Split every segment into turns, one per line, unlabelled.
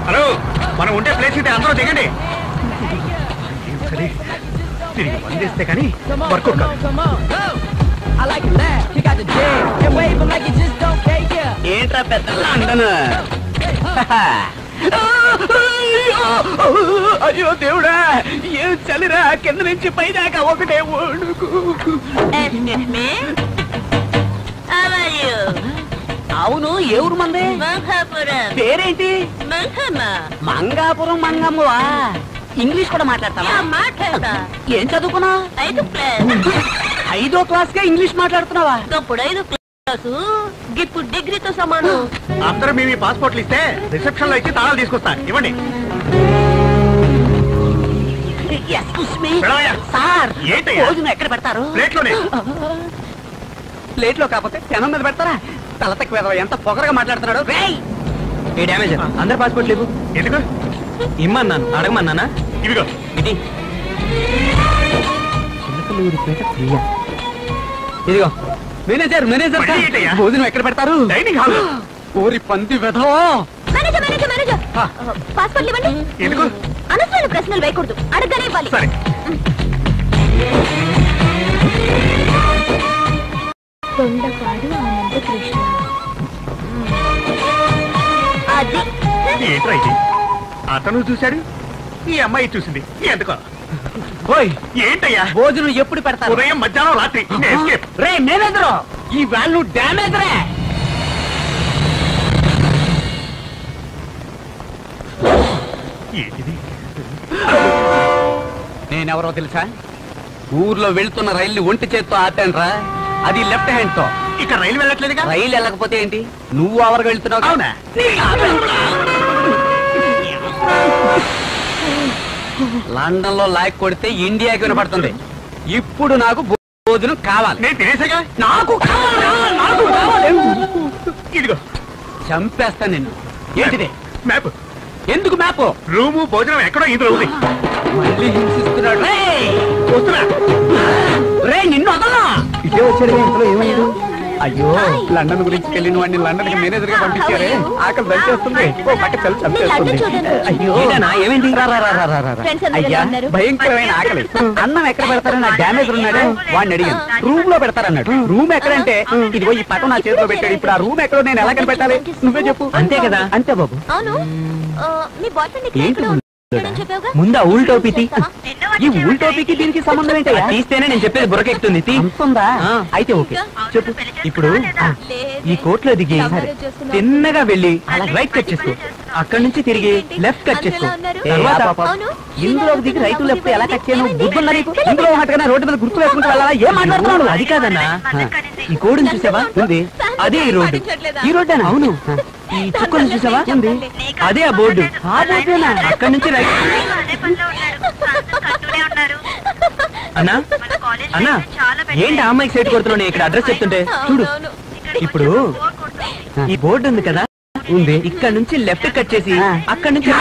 Hello, మనం ఉండే place ఇది, అందరూ దిగండి. తిరిగి బంధిస్తే కానీ వర్కౌట్ కాదు.
ఏంట్రా పెద్ద లండన్? అయ్యో దేవుడా, ఏం చలిరా, కింద నుంచి పైదాకా ఒకటే ఓడుకు. అవును, ఏ ఊరు మంది? పేరేంటి? మంగాపురం. మంగమ్మవా? ఇంగ్లీష్ కూడా మాట్లాడతావా? ఏం చదువుకున్నా? 5వ క్లాస్ గా ఇంగ్లీష్ మాట్లాడుతున్నావా?
ఇప్పుడు డిగ్రీతో సమానం.
అందరూ మీ పాస్పోర్ట్లు ఇస్తే రిసెప్షన్ లో ఇచ్చి తాళాలు తీసుకొస్తా. ఇవ్వండి.
సార్, భోజనం ఎక్కడ పెడతారు?
ప్లేట్లోనే.
ప్లేట్లో కాకపోతే పెనం మీద పెడతారా? తల తక్కువ, ఎంత పొగరగా మాట్లాడుతున్నాడు.
ఏ డ్యామేజ్? అందరు పాస్పోర్ట్ లేవు.
ఎందుకు
ఇమ్మన్నాను, అడగమన్నానా?
ఇదిగో.
ఇది ఇదిగో.
మేనేజర్, మేనేజర్ భోజనం ఎక్కడ పెడతారు?
Dining hall.
ఓరి పంది వెధో.
పాస్పోర్ట్ ఇవ్వండి.
ఎందుకు?
అనవసరమైన ప్రశ్నలు వేయకూడదు, అడగనే ఇవ్వాలి.
సరే.
తొండపాడు ఆనంద కృష్ణ. అది
ఏంట్రా ఇది? అతను చూశాడు, ఈ అమ్మాయి చూసింది. ఎందుకో?
ఓయ్,
ఏంటయ్యా
భోజనం ఎప్పుడు పెడతారు?
ఉదయం, మధ్యాహ్నం, రాత్రి.
రే మేనేజర్, ఈ వాల్యూ డ్యామేజ్ రే.
ఏంటిది?
నేనెవరో తెలుసా? ఊర్లో వెళ్తున్న రైలు ఒంటి చేత్తో ఆపానురా, అది లెఫ్ట్ హ్యాండ్ తో.
ఇక్కడ రైలు వెళ్ళట్లేదుగా?
రైలు వెళ్ళకపోతే ఏంటి, నువ్వు అవరకు వెళ్తున్నావు.
అవునా?
లండన్ లో లాక్ కొడితే ఇండియాకి వినపడుతుంది. ఇప్పుడు నాకు భోజనం కావాలి.
నేను తినేసాగా.
నాకు కావాలి.
ఇదిగో.
చంపేస్తా నిన్ను. ఏంటిది?
మ్యాప్.
ఎందుకు మ్యాప్?
రూము, భోజనం ఎక్కడో ఇందులో ఉంది.
మళ్ళీ హింసిస్తున్నాడు.
వస్తున్నా.
రే నిన్ను వదలా. ఇదే వచ్చాడు, ఇంట్లో ఏమైంది? అయ్యో, లండన్ గురించి వెళ్ళిన వాడిని లండన్ కి మేనేజర్ గా పంపించారే. ఆకలి దయచేస్తుంది. ఓ పక్క చలి చంపేస్తుంది. అయ్యో, ఏమైంది? అయ్యా, భయంకరమైన ఆకలి. అన్నం ఎక్కడ పెడతారని నా డ్యామేజ్ ఉన్నాడు, వాడిని అడిగాను. రూమ్ లో పెడతారన్నాడు. రూమ్ ఎక్కడంటే ఇదిగో ఈ పటం నా చేతిలో పెట్టాడు. ఇప్పుడు ఆ రూమ్ ఎక్కడో నేను ఎలా కనిపెట్టాలి? నువ్వే చెప్పు.
అంతే కదా?
అంతే బాబు.
అవును, మీ బాయ్ ఫ్రెండ్
ఏంటి
ముందా ఊల్ టోపీ?
ఈ ఊల్ టోపీకి దీనికి సంబంధం ఏంటయ్యా?
తీస్తేనే నేను చెప్పేది బుర్రకెక్కుతుంది.
అంతుందా? అయితే ఓకే, చెప్పు.
ఇప్పుడు ఈ కోట్లో దిగి తిన్నగా వెళ్ళి అలా రైట్ కట్ చేసుకో. అక్కడి నుంచి తిరిగి లెఫ్ట్ కట్ చేసుకో.
ఇందులో దిగి రైతు లెఫ్ట్ ఎలా కట్ చేయను? బుద్ధున్నా నీకు? ఇందులో మాటగానే రోడ్డు మీద గుర్తు వేసుకుంటూ వెళ్ళాలా? ఏం మాట్లాడుతున్నాడు?
అది కాదన్నా, ఈ కోడుని చూసావా? ఉంది. అదే ఈ రోడ్డు.
ఈ రోడ్డేనా?
అవును. ఈ చుక్కను చూసావా? ఉంది. అదే ఆ బోర్డు.
ఆ బోర్డేనా?
అక్కడి నుంచి రైట్. అన్నా, అన్నా, ఏంటి ఆ అమ్మాయికి సైట్ కొడుతున్నావు? ఇక్కడ అడ్రస్ చెప్తుంటే చూడు. ఇప్పుడు ఈ బోర్డు ఉంది కదా, ఉంది. ఇక్కడ నుంచి లెఫ్ట్ కట్ చేసి అక్కడ నుంచి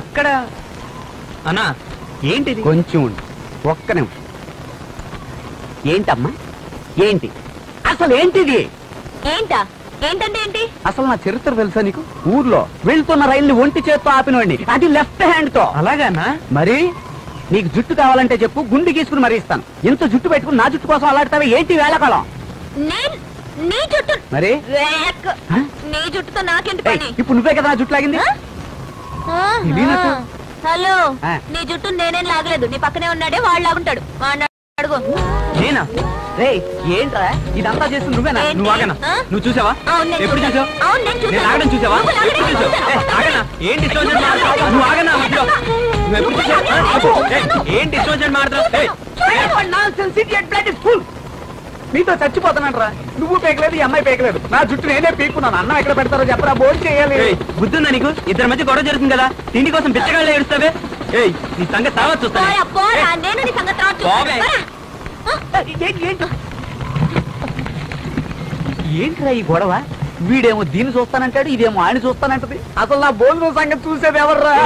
అక్కడ. అన్నా, ఏంటిది?
కొంచెం ఉండు, ఒక్క నిమిషం. ఏంటమ్మా, ఏంటి అసలు? ఏంటిది?
ఏంటంటే ఏంటి?
అసలు నా చరిత్ర తెలుసా నీకు? ఊర్లో వెళ్తున్న రైల్ని ఒంటి చేత్తో ఆపినవాడిని, అది లెఫ్ట్ హ్యాండ్ తో.
అలాగానా?
మరి నీకు జుట్టు కావాలంటే చెప్పు, గుండు గీసుకుని మరీ ఇస్తాను. ఇంత జుట్టు పెట్టుకుని నా జుట్టు కోసం అలాడతావే ఏంటి వేళకాలం?
నీ జుట్టు
మరి
నీ జుట్టుతో నాకేంటి పని?
ఇప్పుడు నువ్వే కదా నా జుట్టు లాగింది.
హలో, నీ జుట్టు నేనేం లాగలేదు. నీ పక్కనే ఉన్నాడే వాడు లాగుంటాడు. అడుగు.
నేనా?
రే ఏంట్రా ఇదంతా చేస్తుంది నువ్వేనా?
నువ్వు ఆగనా? నువ్వు చూసావా? ఎప్పుడు చూసావు? నేను ఆగడం చూసావా? ఎప్పుడు చూసావు? ఆగనా? ఏంటి నువ్వు ఆగనా? నువ్వు ఎప్పుడు చూసావు? ఏంటి మాట్లాడుతున్నావు?
నీతో చచ్చిపోతానంటరా. నువ్వు పేకలేదు, ఈ అమ్మాయి పేకలేదు. నా జుట్టు నేనే పీక్కున్నాను. అన్నం ఎక్కడ పెడతారో చెప్పరా, భోజనం చేయాలి.
బుద్ధుందా నీకు? ఇద్దరి మధ్య గొడవ జరుగుతుంది కదా, తిండి కోసం పిచ్చగాళ్ళు ఏడుస్తావే. నీ సంగతి తర్వాత చూస్తాను.
ఏంట్రా ఈ గొడవ? వీడేమో దీన్ని చూస్తానంటాడు, ఇదేమో ఆయన చూస్తానంటది. అసలు నా భోజనం సంగతి చూసేది ఎవర్రా?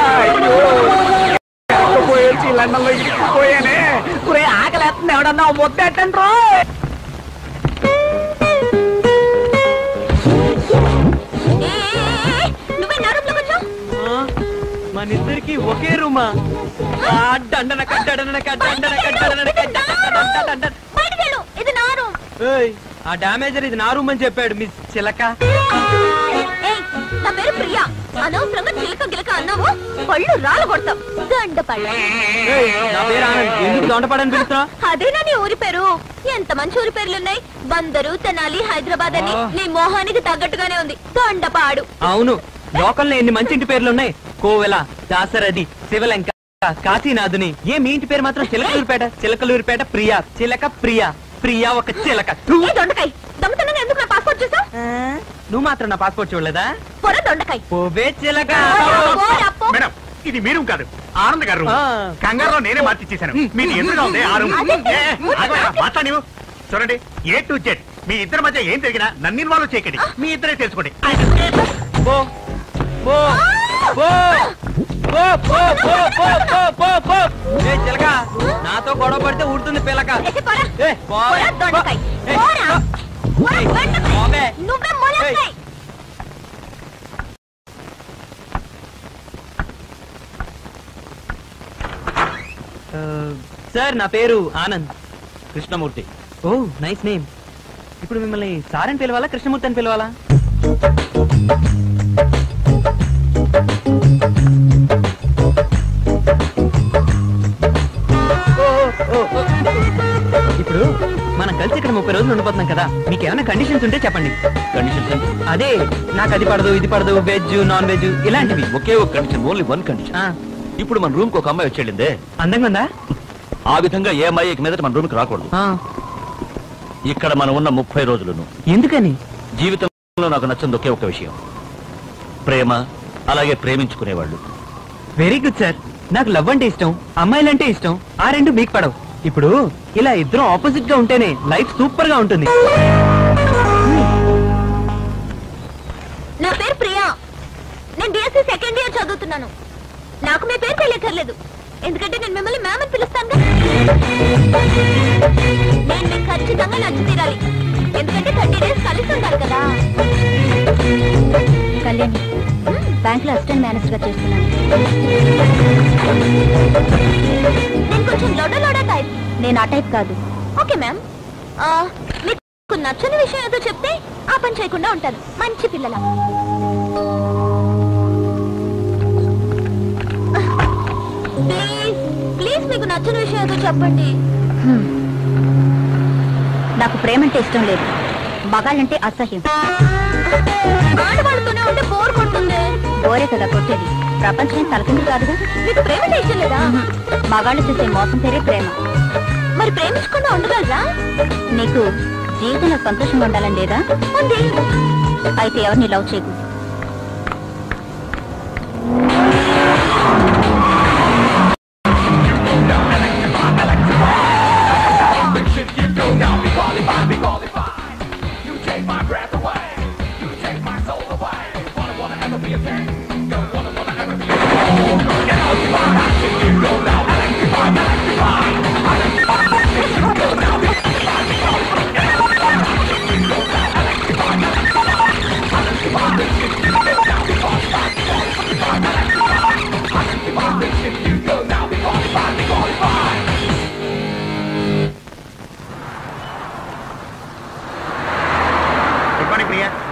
పోయేసి లండన్ లో ఇరికిపోయానే. ఆకలేస్తుంది, ఎవడన్నా ముద్ద ఎట్టండి.
అమ్మ దండనక దండనక దండనక దండనక దండనక.
బయటికి వెళ్ళు, ఇది నా రూమ్.
ఏయ్, ఆ డామేజర్ ఇది నా రూమ్ అని చెప్పాడు మిస్ చిలక.
ఏయ్, నా పేరు ప్రియా. అనవసరంగా చిలక గిలక అన్నావు, పళ్ళు రాళ్ళు కొడతాం. దండపళ్ళు.
ఏయ్, నా పేరు ఆనంద్. ఎందుకు దొండపడని పిలుస్తున్నావు?
అదేనా నీ ఊరి పేరు? ఎంత మంచి ఊరి పేర్లున్నాయి. బందరు, తెనాలి, హైదరాబాద్ అని నీ మోహానికి తగ్గట్టుగానే ఉంది. దొండపాడు.
అవును, లోకల్లో ఎన్ని మంచి ఇంటి పేర్లు ఉన్నాయి. కోవెల, దాసరథి, శివలంక, కాశీనాథుని. ఏ మీ ఇంటి పేరు మాత్రం చిలకలూరిపేట. చిలకలూరిపేట ప్రియా. చిలక ప్రియా. ప్రియా ఒక చిలక.
ఏ దొండకాయ, దొంగతనంగా ఎందుకు నా పాస్పోర్ట్ చూసావు?
నువ్వు మాత్రం నా పాస్పోర్ట్ చూడలేదా?
పొర దొండకాయ.
పోవే చిలక.
మేడం, ఇది మీ రూమ్ కాదు, ఆనంద్ గారు. కంగారులో నేనే మార్చిచ్చేశాను. మీరు ఎదురుగా ఉంది ఆ రూమ్. మాట్లాడి చూడండి, A to Z మీ ఇద్దరి మధ్య ఏం జరిగినా నన్ను ఇన్వాల్వ్ చేయకండి. మీ ఇద్దరే తెలుసుకోండి.
పో పో పో పో పో పో పో పో పో పో. ఏ చిలక, నాతో గొడవ పడితే ఊడుతుంది పిలక. ఏ, పోవే.
దొండకాయ.
ఏయ్, పోవే.
నువ్వే మొలకాయ.
సార్, నా పేరు ఆనంద్
కృష్ణమూర్తి.
ఓ, నైస్ నేమ్. ఇప్పుడు మిమ్మల్ని సార్ అని పిలవాలా, కృష్ణమూర్తి అని పిలవాలా? ఇప్పుడు మనం కలిసి ఇక్కడ 30 రోజులు ఉండిపోతున్నాం కదా, మీకు ఏమైనా కండిషన్స్ ఉంటే చెప్పండి.
కండిషన్స్ అంటే?
అదే, నాకు అది పడదు, ఇది పడదు, వెజ్, నాన్ వెజ్ ఇలాంటివి.
ఒకే ఒక కండిషన్, ఓన్లీ వన్ కండిషన్. ఇప్పుడు మన రూమ్ కి ఒక అమ్మాయి వచ్చేళ్ళిందే,
అందంగా ఉందా?
ఆ విధంగా ఏ అమ్మాయి ఇక మీద మన రూమ్ కి రాకూడదు. ఇక్కడ మనం ఉన్న 30 రోజులను.
ఎందుకని?
జీవితంలో నాకు నచ్చింది ఒకే ఒక విషయం, ప్రేమ, అలాగే ప్రేమించుకునేవాళ్ళు.
Very good sir. నాకు లవ్ అంటే ఇష్టం, అమ్మాయిలంటే ఇష్టం. ఆ రెండు మీకు పడవు. ఇప్పుడు ఇలా ఇద్దరం ఆపోజిట్ గా ఉంటేనే లైఫ్ సూపర్ గా ఉంటుంది.
నా పేరు ప్రియా. నేను BSc సెకండ్ ఇయర్ చదువుతున్నాను. నాకు మీ పేరు తెలియకర్లేదు, ఎందుకంటే నేను మిమ్మల్ని మ్యామ్ అని పిలుస్తాను. నేను మీకు ఖచ్చితంగా నచ్చి తీరాలి, ఎందుకంటే 30 days కలిసి ఉండాలి కదా. కళ్యాణి, బ్యాంక్ లో అసిస్టెంట్ మేనేజర్ గా చేస్తున్నాను. నేను కొంచెం లోడా టైప్. నేను ఆ టైప్ కాదు. ఓకే మ్యామ్, మీకు నచ్చని విషయం ఏదో చెప్తే ఆ పని చేయకుండా ఉంటాను. మంచి పిల్లల. ప్లీజ్ ప్లీజ్, మీకు నచ్చని విషయం ఏదో చెప్పండి. నాకు ప్రేమ అంటే ఇష్టం లేదు, మగాళ్ళంటే అసహ్యం. ఆడవాళ్ళతోనే ఉంటే బోర్ కొడుతుంది. బోరే కదా కొట్టేది, ప్రపంచం తలకిందు కాదుగా. మీకు ప్రేమ అంటే ఇష్టం లేదా? మగాళ్ళు చేసే మోసం పేరే ప్రేమ. మరి ప్రేమించకుండా ఉండగలరా? నీకు జీవితంలో సంతోషంగా ఉండాలని లేదా? ఉంది. అయితే ఎవరిని లవ్ చేయకు.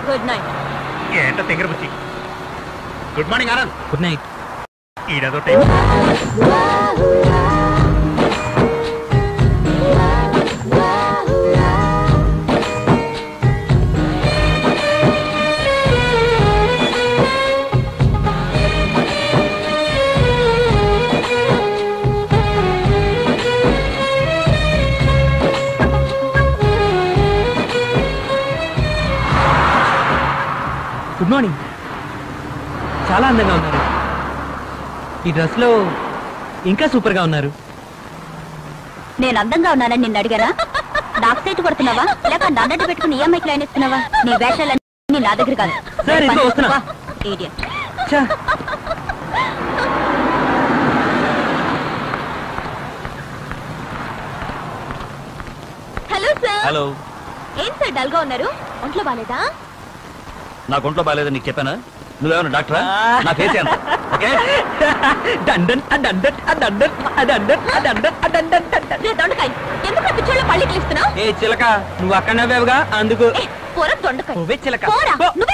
Good night.
ఏంట దగ్గర వచ్చి good morning Anand.
Good night.
ఈడదో టైం.
Good morning. చాలా అందంగా ఉన్నారు. ఈ డ్రెస్ లో ఇంకా సూపర్ గా ఉన్నారు.
నేను అందంగా ఉన్నానని నిన్ను అడిగానా? నాకు సైట్ కొడుతున్నావా, లేక నన్నట్టు పెట్టుకుని EMI క్లైన్ ఇస్తున్నావా? నీ వేషాలన్నీ నా దగ్గర కాదు.
సార్, ఇదిగో వస్తున్నా.
Idiot. Hello sir.
హలో.
ఏం సార్ డల్ గా ఉన్నారు? ఒంట్లో బాలేదా?
నాకు ఒంట్లో బాగాలేదని నీకు చెప్పానా? నువ్వేమన్నా డాక్టరా నా ఫేస్ ఎంత ఓకే
దండన్ దండన్ దండన్ దండన్ దండన్ దండన్ దండన్
దొండకాయ ఎందుకు పిచ్చోళ్ళ పళ్ళి పిలుస్తున్నావు?
ఏ చిలక నువ్వు అక్కడ నవ్వేవుగా అందుకు
దొండకాయ
నువ్వే చిలక
పోరా, నువ్వే